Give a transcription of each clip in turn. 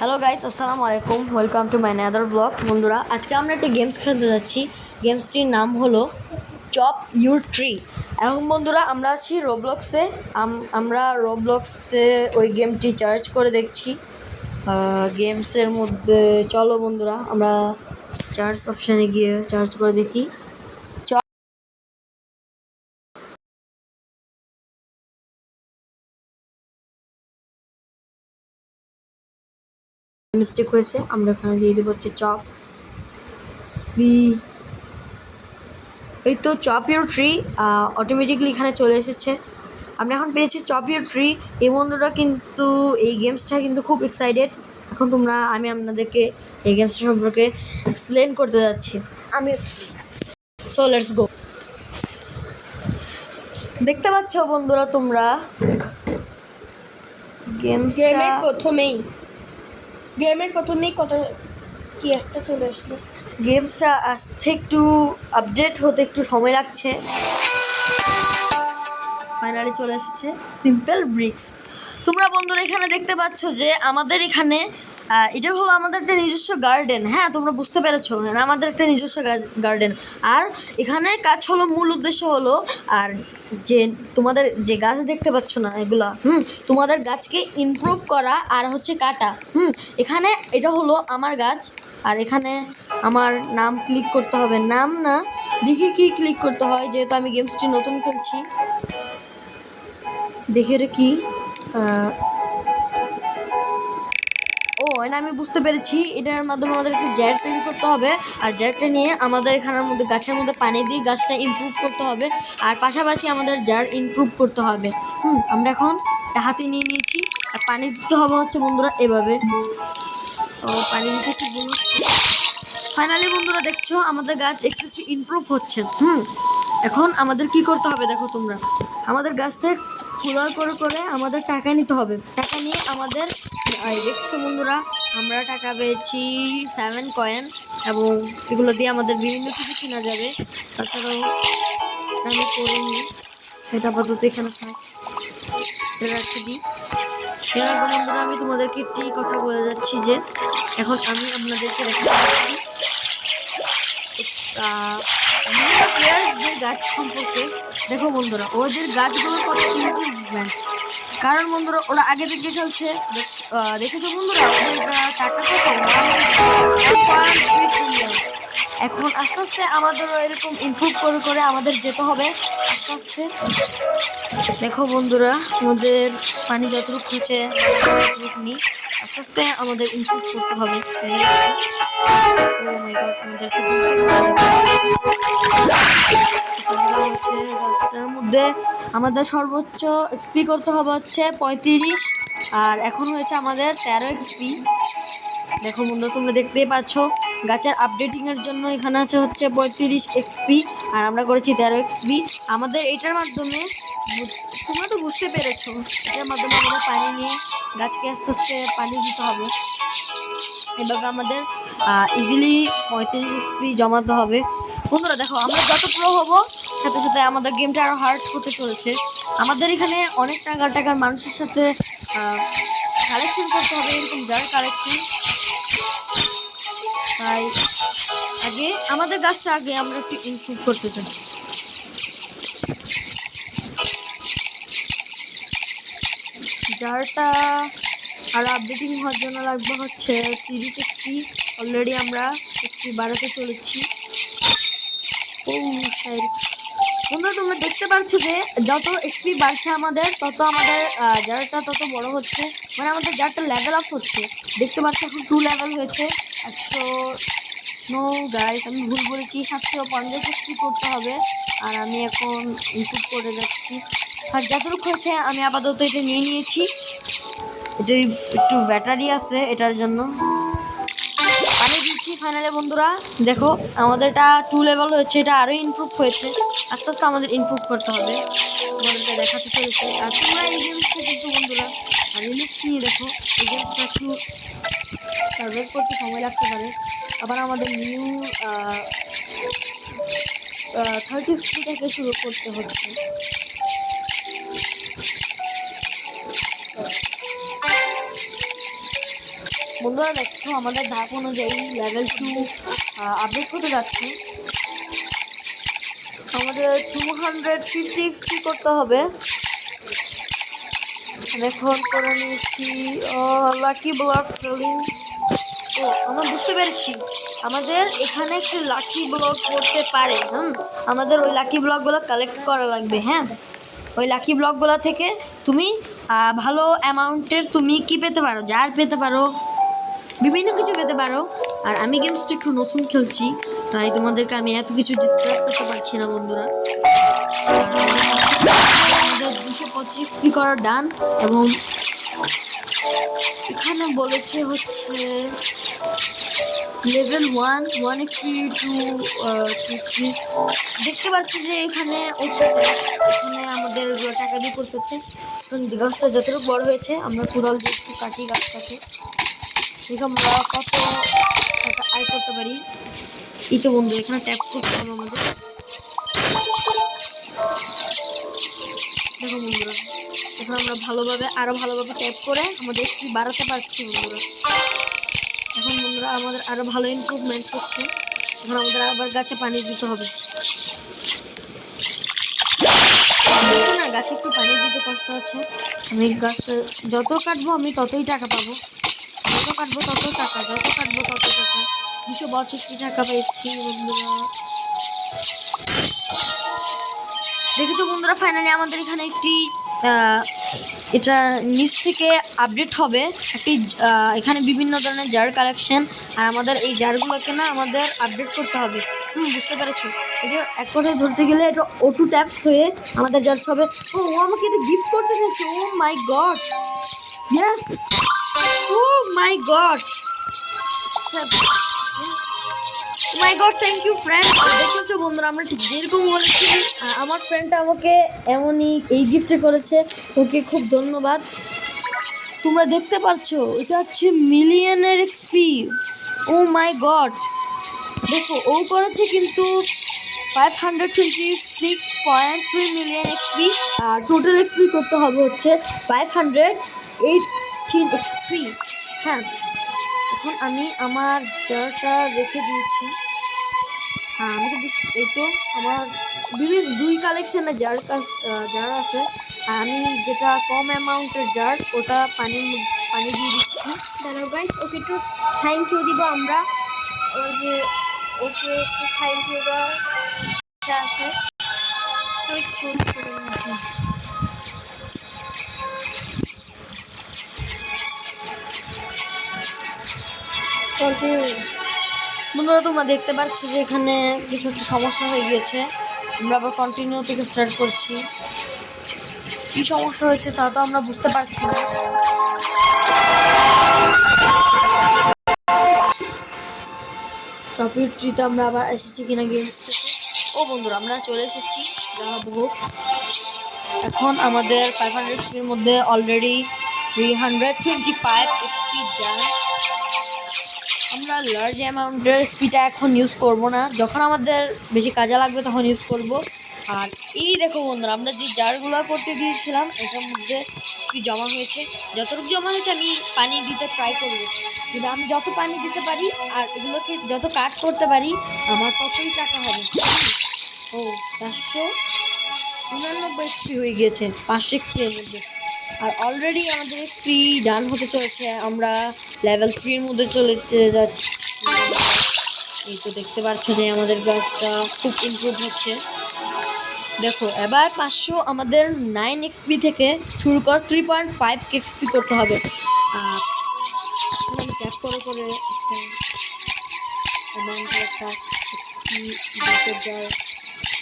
Hello guys, আসসালামু আলাইকুম। Welcome to my another blog. বন্ধুরা, আজকে আমরা একটা গেমস খেলতে যাচ্ছি। গেমসটির নাম হলো চপ ইউর ট্রি। এখন বন্ধুরা, আমরা আছি রোবলক্সে। আমরা রোবলক্সে ওই গেমটি চার্জ করে দেখছি। গেমসের মধ্যে চলো বন্ধুরা, আমরা চার্জ অপশানে গিয়ে চার্জ করে দেখি। মিস্টেক হয়েছে, আমরা এখানে দিয়ে দেবো হচ্ছে চপ সি। এই তো চপ ইউর ট্রি অটোমেটিকলি এখানে চলে এসেছে। আমরা এখন পেয়েছি চপ ইউর ট্রি। এই বন্ধুরা কিন্তু এই গেমসটা কিন্তু খুব এক্সাইটেড। এখন আমি আপনাদেরকে এই গেমসটা সম্পর্কে এক্সপ্লেন করতে যাচ্ছি। So let's go. দেখতে পাচ্ছ বন্ধুরা তোমরা গেমের প্রথমেই কত কি একটা চলে আসলো। গেমসটা আসতে একটু আপডেট হতে একটু সময় লাগছে। ফাইনালি চলে এসেছে সিম্পল ব্রিক্স। তোমরা বন্ধুরা এখানে দেখতে পাচ্ছ যে আমাদের এখানে এটা হলো আমাদের একটা নিজস্ব গার্ডেন। হ্যাঁ, তোমরা বুঝতে পেরেছো, আমাদের একটা নিজস্ব গার্ডেন। আর এখানের কাজ হলো, মূল উদ্দেশ্য হলো, আর যে তোমাদের যে গাছ দেখতে পাচ্ছ না এগুলা, তোমাদের গাছকে ইমপ্রুভ করা আর হচ্ছে কাটা। এখানে এটা হলো আমার গাছ। আর এখানে আমার নাম ক্লিক করতে হবে। নাম না, দেখি কি ক্লিক করতে হয়, যেহেতু আমি গেমসটি নতুন খেলছি। দেখি এটা কি। এটা আমি বুঝতে পেরেছি। এটার মাধ্যমে আমাদের একটু জ্যাট তৈরি করতে হবে। আর জ্যাটটা নিয়ে আমাদের এখানের মধ্যে গাছের মধ্যে পানি দিয়ে গাছটা ইমপ্রুভ করতে হবে। আর পাশাপাশি আমাদের জ্যাট ইমপ্রুভ করতে হবে। আমরা এখন হাতে নিয়ে নিয়েছি। আর পানি দিতে হবে হচ্ছে বন্ধুরা এভাবে। তো পানি দিতে কি বলছি, ফাইনালি বন্ধুরা দেখছো আমাদের গাছ একটু একটু ইমপ্রুভ হচ্ছে। এখন আমাদের কি করতে হবে দেখো তোমরা, আমাদের গাছটা খোলা করে করে আমাদের টাকা নিতে হবে। টাকা নিয়ে আমাদের দেখছো বন্ধুরা, আমরা টাকা পেয়েছি 7 কয়েন, এবং এগুলো দিয়ে আমাদের বিভিন্ন কিছু কেনা যাবে। তাছাড়াও আমি করে নিই, সেটা আপাতত এখানে থাক, রাখতে দিই। বন্ধুরা, আমি তোমাদেরকে একটি কথা বলে যাচ্ছি যে এখন আমি আপনাদেরকে দেখাচ্ছি প্লেয়ার্সদের গাছ সম্পর্কে। দেখো বন্ধুরা, ওদের গাছগুলো কত ইমপ্রুভমেন্ট। কারণ বন্ধুরা, ওরা আগে থেকে খেলছে। দেখেছো বন্ধুরা, ওদের টাকা কত। এখন আস্তে আস্তে আমাদেরও এরকম ইমপ্রুভ করে করে আমাদের যেতে হবে আস্তে আস্তে। দেখো বন্ধুরা, আমাদের পানি যতটুকু হচ্ছে ততটুকু নিই, আস্তে আস্তে আমাদের ইমপ্রুভ করতে হবে। রাস্তার মধ্যে আমাদের সর্বোচ্চ এক্সপি করতে হবে হচ্ছে 35। আর এখন হয়েছে আমাদের 13 এক্সপি। দেখো বন্ধু, তোমরা দেখতেই পাচ্ছ গাছের আপডেটিংয়ের জন্য এখানে আছে হচ্ছে 35 এক্সপি, আর আমরা করেছি 13 এক্সপি। আমাদের এটার মাধ্যমে তোমরা তো বুঝতে পেরেছো, এটার মাধ্যমে আমাদের পানি নিয়ে গাছকে আস্তে আস্তে পানি দিতে হবে। এভাবে আমাদের ইজিলি 35 এক্সপি জমাতে হবে। বন্ধুরা দেখো, আমরা যত প্রো হবো সাথে সাথে আমাদের গেমটা আরও হার্ড হতে চলেছে। আমাদের এখানে অনেক টাকার মানুষের সাথে কালেকশন করতে হবে, এরকম যার কালেকশন। তাই আগে আমাদের গাছটা আমরা একটু ইমপ্রুভ করতে চাই। যারটা আর আপডেটিং হওয়ার জন্য লাগবে হচ্ছে 30 এক্সপি। অলরেডি আমরা এক্সপি বাড়াতে চলেছি। বন্ধুরা, তোমরা দেখতে পাচ্ছ যে যত এক্সপি বাড়ছে আমাদের, তত আমাদের জারটা তত বড় হচ্ছে। মানে আমাদের জারটা লেভেল আপ হচ্ছে। দেখতে পাচ্ছ এখন 2 লেভেল হয়েছে। 100 নো গাইস, আমি ভুল বলেছি, 750 এক্সপি করতে হবে। আর আমি এখন ইমপ্রুভ করে যাচ্ছি। আর যতটুকু হয়েছে আমি আপাতত এটা নিয়ে নিয়েছি। এটা একটু ব্যাটারি আছে, এটার জন্য পানি দিচ্ছি। ফাইনালি বন্ধুরা দেখো, আমাদের এটা 2 লেভেল হয়েছে, এটা আরও ইমপ্রুভ হয়েছে। আস্তে আস্তে আমাদের ইমপ্রুভ করতে হবে, আমাদেরকে দেখাতে চলেছে। আর তোমরা এই গেমসটা কিন্তু বন্ধুরা রিলিক্স নিয়ে দেখো, এই গেমসটা একটু সার্ভাইভ করতে সময় লাগতে পারে। আবার আমাদের নিউ 30 থেকে শুরু করতে হচ্ছে। বন্ধুরা দেখছো আমাদের ধাপ অনুযায়ী লেভেল 2 আপডেট হতে যাচ্ছে। আমাদের 250 এক্সপি করতে হবে। এখন করে নিয়েছি লাকি ব্লক সেলিং। ও আমরা বুঝতে পেরেছি, আমাদের এখানে একটু লাকি ব্লক করতে পারে। আমাদের ওই লাকি ব্লকগুলো কালেক্ট করা লাগবে। হ্যাঁ, ওই লাকি ব্লকগুলো থেকে তুমি ভালো অ্যামাউন্টের তুমি কি পেতে পারো, জার পেতে পারো, বিভিন্ন কিছু পেতে পারো। আর আমি গেমসটা একটু নতুন খেলছি, তাই তোমাদেরকে আমি এত কিছু ডিসক্রাইব করতে পারছি না বন্ধুরা। আর আমাদের 225 এক্সপি করা ডান, এবং এখানে বলেছে হচ্ছে লেভেল 1 এক্সপি টু এক্সপি। দেখতে পাচ্ছি যে এখানে এখানে আমাদের টাকা দিয়ে করতে হচ্ছে। গাছটা যতটুকু বড় হয়েছে আমরা কোদাল দিয়ে একটু কাটি গাছটাকে, দেখো আমরা কত টাকা আয় করতে পারি। এই তো বন্ধু এখানে ট্যাপ করতে হবে আমাদের। দেখো বন্ধুরা, এখন আমরা আরো ভালোভাবে ট্যাপ করে আমাদের এক্সপি বাড়াতে পারছি বন্ধুরা। এখন বন্ধুরা আমাদের আরো ভালো ইমপ্রুভমেন্ট হচ্ছে। এখন আমাদের আবার গাছে পানি দিতে হবে। না, গাছে একটু পানি দিতে কষ্ট হচ্ছে। আমি গাছটা যত কাটবো আমি ততই টাকা পাবো, যত কাটবো তত টাকা, যত কাটবো তত টাকা। 262 টাকা পেয়েছি বন্ধুরা। দেখেছো বন্ধুরা, ফাইনালি আমাদের এখানে একটি এটা নিচ থেকে আপডেট হবে একটি এখানে বিভিন্ন ধরনের জার কালেকশন। আর আমাদের এই জারগুলোকে না আমাদের আপডেট করতে হবে। বুঝতে পেরেছো? এটা এক কথায় ধরতে গেলে এটা অটো ট্যাপস হয়ে আমাদের জার হবে। ও আমাকে এটা গিফট করতে চাইছে। Oh my god, yes, oh my god, my god, thank you friend. দেখেছো বন্ধুরা, আমরা ঠিক যেরকম বলেছি আমার ফ্রেন্ডটা আমাকে এমনই এই গিফটে করেছে। ওকে খুব ধন্যবাদ। তোমরা দেখতে পাচ্ছ এটা হচ্ছে মিলিয়নের এক্সপি। ও মাই গড, দেখো ও করেছে কিন্তু 526.3 মিলিয়ন এক্সপি। আর টোটাল এক্সপি করতে হবে হচ্ছে 518 এক্সপি। হ্যাঁ, এখন আমি আমার জারটা রেখে দিয়েছি। হ্যাঁ, আমি তো এই তো আমার দুই কালেকশনের জার আছে। আর আমি যেটা কম অ্যামাউন্টের জার ওটা পানি দিয়ে দিচ্ছি। দাঁড়াও গাইস, ওকে একটু থ্যাংক ইউ দিব আমরা। ওই যে ওকে একটু থ্যাংক ইউ দেওয়া আছে। ওই ফোন করে মেসেজ বন্ধুরা, তোমরা দেখতে পাচ্ছ যে এখানে কিছু একটা সমস্যা হয়ে গিয়েছে। আমরা আবার কন্টিনিউ থেকে স্টার্ট করছি। কি সমস্যা হয়েছে তা তো আমরা বুঝতে পারছি না। টপিক ট্রিতে আমরা আবার এসেছি কিনা গেমস থেকে। ও বন্ধুরা, আমরা চলে এসেছি বহু। এখন আমাদের 500 এক্সপির মধ্যে অলরেডি 325 এক্সপি ডান। আমরা লার্জ অ্যামাউন্টের এক্সপিটা এখন ইউজ করব না, যখন আমাদের বেশি কাজে লাগবে তখন ইউজ করব। আর এই দেখো বন্ধুরা, আমরা যে জারগুলো করতে দিয়েছিলাম এটার মধ্যে এক্সপি জমা হয়েছে। যতটুকু জমা হয়েছে আমি পানি দিতে ট্রাই করব, কিন্তু আমি যত পানি দিতে পারি আর এগুলোকে যত কাট করতে পারি আমার ততই টাকা হবে। ও 499 এক্সপি হয়ে গিয়েছে 500 এক্সপি এর মধ্যে। আর অলরেডি আমাদের এক্সপি ডান হতে চলেছে। আমরা লেভেল 3 এর মধ্যে চলে যাচ্ছি। এই তো দেখতে পাচ্ছ যে আমাদের গাছটা খুব ইমপ্রুভ হচ্ছে। দেখো এবার 500 আমাদের 9 এক্সপি থেকে শুরু কর 3.5 এক্সপি করতে হবে। আর আমি ট্যাপ করে একটা এক্সপি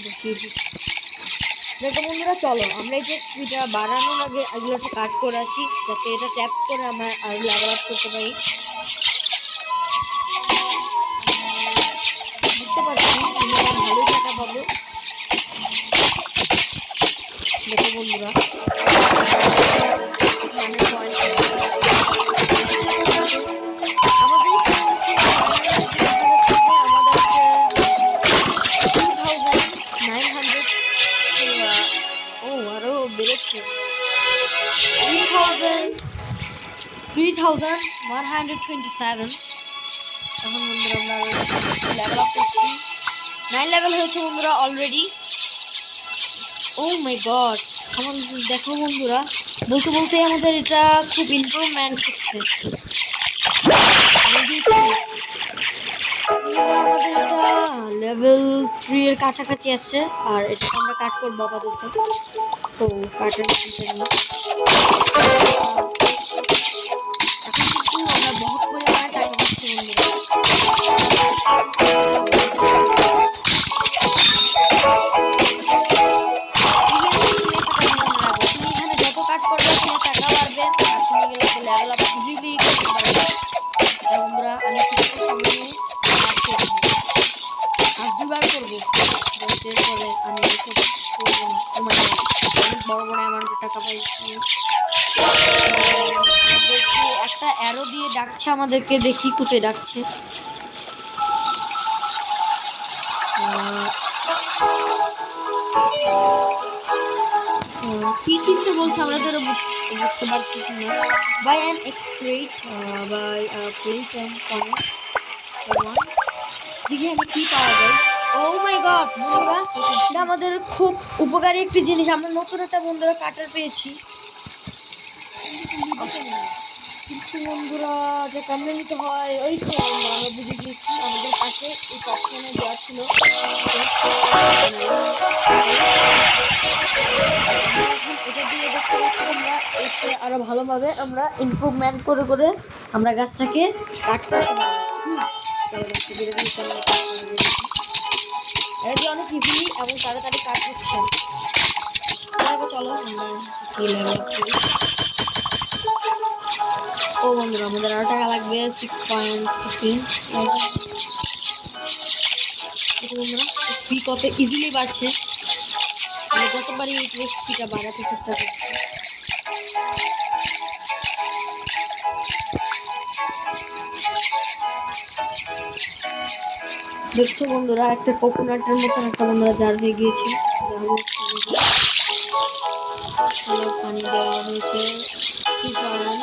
বসিয়ে দিচ্ছি। দেখো বন্ধুরা, চলো আমরা এই এক্সপিটা বাড়ানোর আগে এগুলোকে কাট করে আসি, যাতে এটা ট্যাপস করে আমরা আর লেভেল আপ করতে পারি। বুঝতে পারছি আমরা ভালোই টাকা পাবো। দেখো বন্ধুরা, 1127। এখন বন্ধুরা আমরা লেভেল আপ করছি, 9 লেভেল হয়েছে বন্ধুরা অলরেডি। ও মাই গড, আমার দেখো বন্ধুরা, বলতে বলতে আমাদের এটা খুব ইমপ্রুভমেন্ট হচ্ছে। আমাদের এটা লেভেল 3 এর কাছাকাছি আছে, আর এটা আমরা কাট করবো আপাতত। তো কাটের জন্য এখন কিন্তু আমরা বহুত পরিমাণে টাকা পাচ্ছি বন্ধুরা। তুমি এখানে যত কাট করবে তোমার টাকা বাড়বে, আর তুমি গেলে লেভেল আপ ইজিলি করতে পারবে। এটা বন্ধুরা আমি কিছু সময় নিয়ে কাজ করবো, আর 2বার করবো, এরপরে আমি করবো না। মানে অনেক বড় বড় অ্যামাউন্টের টাকা পাইছি। একটা অ্যারো দিয়ে ডাকছে আমাদেরকে, দেখি কোথায় ডাকছে। কি কিনতে বলছে আমরা তো বুঝতে পারছি না। By an excrete by plate and comment দেখি এখানে কি পাওয়া যায়। ও মাই গড বন্ধুরা, এটা আমাদের খুব উপকারী একটি জিনিস। আমরা নতুন একটা বন্ধুরা কাটার পেয়েছি, কিন্তু বন্ধুরা যে কামড়ে নিতে হয় ওই তো আমরা বুঝে গিয়েছি। আমাদের পাশে এই অপশনে দেওয়া ছিল, এটা দিয়ে দেখতে পাচ্ছি আমরা এতে আরো ভালোভাবে আমরা ইমপ্রুভমেন্ট করে করে আমরা গাছটাকে কাট করতে পারবো। চলো গাছটা ধীরে ধীরে এটা অনেক ইজিলি এবং তাড়াতাড়ি কাট হচ্ছে। চলো আমরা ও বন্ধুরা আমাদের আরো টাকা লাগবে 6.15। বন্ধুরা ফি কত ইজিলি বাড়ছে, আমরা যতবারই ফিটা বাড়াতে চেষ্টা করছি। দেখছো বন্ধুরা একটা কোকোনাটের মতন একটা বন্ধুরা জার হয়ে গিয়েছে, পানি দেওয়া হয়েছে 2.5।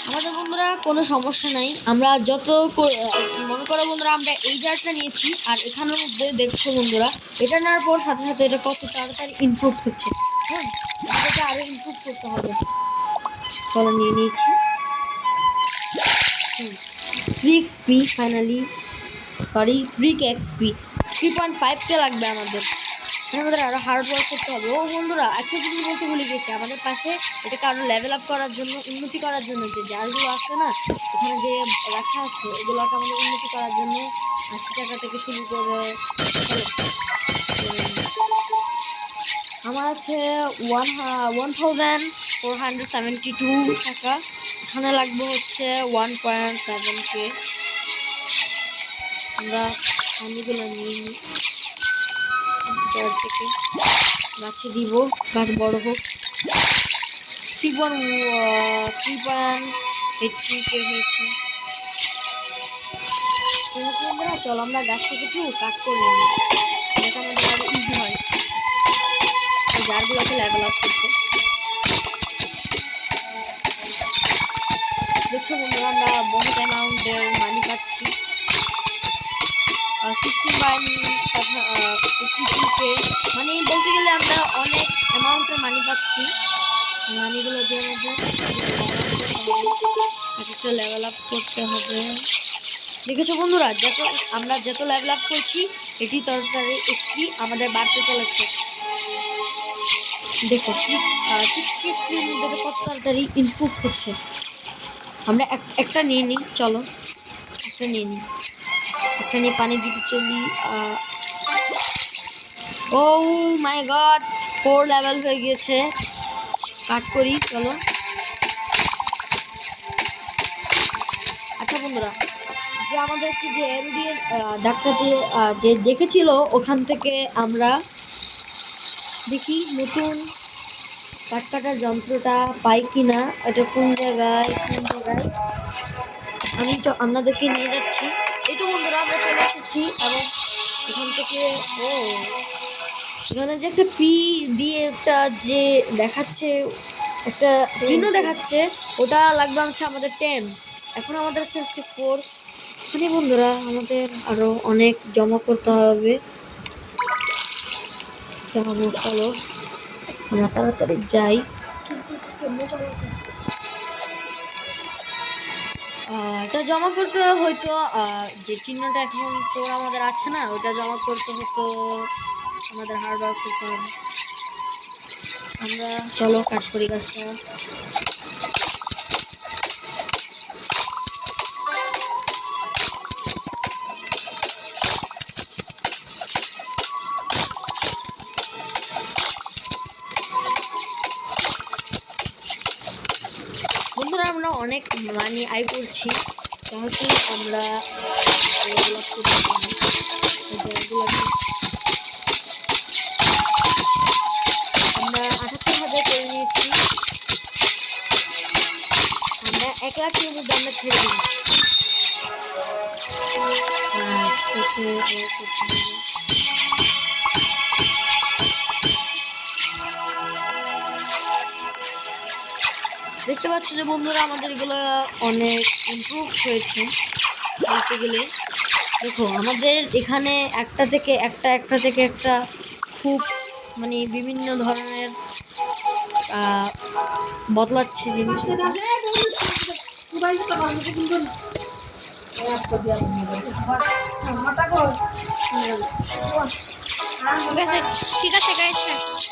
আমাদের বন্ধুরা কোনো সমস্যা নাই, আমরা যত মনে করো বন্ধুরা আমরা এই জারটা নিয়েছি, আর এখানের মধ্যে দেখছো বন্ধুরা এটা নেওয়ার পর সাথে সাথে এটা কত তাড়াতাড়ি ইমপ্রুভ হচ্ছে। হ্যাঁ, এটা আরো ইমপ্রুভ করতে হবে। চলো নিয়ে নিয়েছি 3 XP ফাইনালি, সরি 3 XP 3.5 লাগবে আমাদের। আমাদের আরো হার্ড ওয়ার্ক করতে হবে। ও বন্ধুরা একটা জিনিস বলতে ভুলে গেছি, আমাদের পাশে এটাকে আরো লেভেল আপ করার জন্য, উন্নতি করার জন্য যে জারগুলো আছে না এখানে যে রাখা আছে, এগুলোকে আমাদের উন্নতি করার জন্য 80 টাকা থেকে শুরু করে আমার আছে 1472 টাকা। এখানে লাগবে হচ্ছে 1.7K। আমরা পানিগুলো নিয়ে নিই থেকে, গাছে দিব, গাছ বড় হোক। 3.83K হয়েছে। চলো আমরা গাছটাকে একটু কাট করে নিই, যাতে আমাদের আরো ইজি হয় জারগুলোকে লেভেল আপ করতে। দেখছো বন্ধুরা আমরা বহুত অ্যামাউন্টের মানি পাচ্ছি, 52K। মানে বলতে গেলে আমরা অনেক অ্যামাউন্টের মানি পাচ্ছি। মানিগুলো দিয়ে মধ্যে একটা লেভেল আপ করতে হবে। দেখেছো বন্ধুরা আমরা যত লেভেল আপ করছি এটি তাড়াতাড়ি একটি আমাদের বাড়তে চলেছে। দেখো 6 মধ্যে কত তাড়াতাড়ি ইমপ্রুভ হচ্ছে। আমরা একটা নিয়ে নিই, চলো একটা নিয়ে নিই, একটা নিয়ে পানি দিতে চলি। ও মাই গড 4 লেভেল হয়ে গিয়েছে, কাট করি চলো। আচ্ছা বন্ধুরা যে আমাদেরকে যে এল দিয়ে ডাক্তার যে দেখেছিল ওখান থেকে আমরা দেখি নতুন কাট কাটার যন্ত্রটা পাই কিনা, এটা কোন জায়গায় আমি আপনাদেরকে নিয়ে যাচ্ছি। এই তো বন্ধুরা আমরা চলে এসেছি এবং এখান থেকে এখানে যে একটা পি দিয়ে একটা যে দেখাচ্ছে, একটা চিহ্ন দেখাচ্ছে, ওটা লাগবে হচ্ছে আমাদের 10। এখন আমাদের হচ্ছে 4। মানে বন্ধুরা আমাদের আরো অনেক জমা করতে হবে। চলো আমরা তাড়াতাড়ি যাই। এটা জমা করতে হয়তো যে চিহ্নটা এখন তো আমাদের আছে না, ওটা জমা করতে হতো, আমাদের হার্ড ওয়ার্ক করতে হবে। আমরা চলো কাজ করি গাছটা। বন্ধুরা আমরা অনেক মানি আয় করছি, যেহেতু আমরা ডেভেলপ করতে পারি। আমরা 78,000 করে নিয়েছি। আমরা 1 লাখের মধ্যে আমরা ছেড়ে দিই। দেখতে পাচ্ছ যে বন্ধুরা আমাদের এগুলো অনেক ইমপ্রুভ হয়েছে বলতে গেলে। দেখো আমাদের এখানে একটা থেকে একটা খুব মানে বিভিন্ন ধরনের বদলাচ্ছে জিনিসপত্র। ঠিক আছে গাইস।